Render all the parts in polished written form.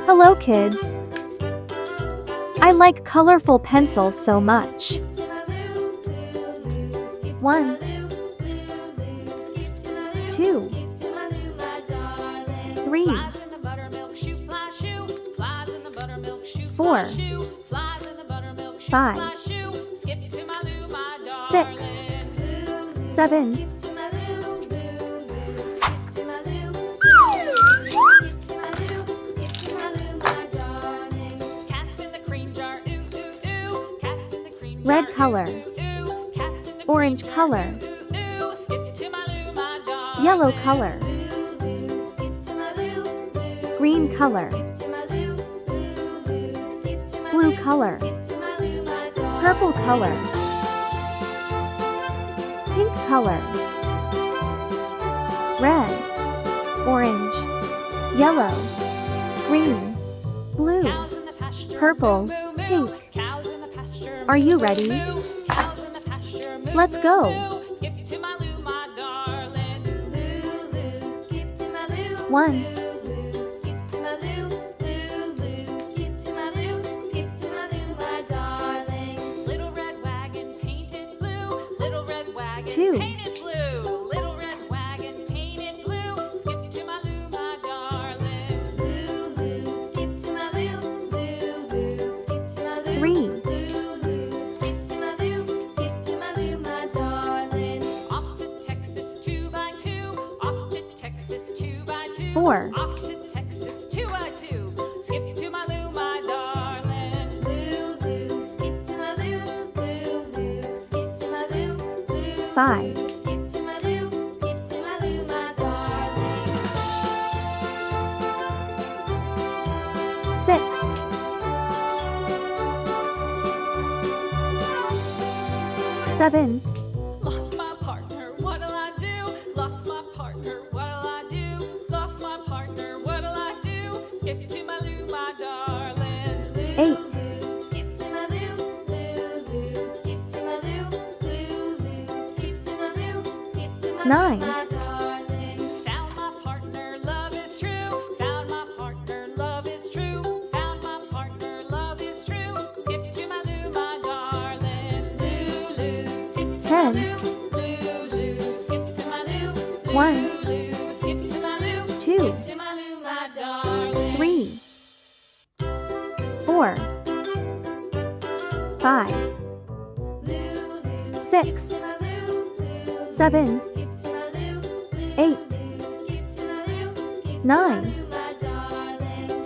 Hello kids! I like colorful pencils so much. 1 2 3 4 5 6 7 Red color, orange color, yellow color, green color, blue color, purple color, pink color, red, orange, yellow, green, blue, purple, pink. Are you ready? Let's go! 1 2 3 4 Off to Texas, 2 by 2. Skip to my Lou, my darling. Lou, Lou, skip to my Lou. Lou, Lou, skip to my Lou. Lou, 5 skip to my Lou. Skip to my Lou, my darling. 6 7 Lost my partner, what'll I do? Lost my partner, what'll I do? Lost my partner, what'll I do? Skip to my Lou, my darling. Lou, 8 Lou, skip to my Lou. Lou, Lou, skip to my Lou. Lou, Lou, skip to my Lou. Skip to my 9 Lou, my darling. Found my partner, love is true. Found my partner, love is true. Found my partner, love is true. Skip to my Lou, my darling. Lou, Lou, skip to my 10 Lou. Lou, Lou, skip to my Lou. 1 Lou, skip to my Lou. 2 Skip to my Lou, my darling. 3 4 5 6 7 8 9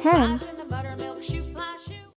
10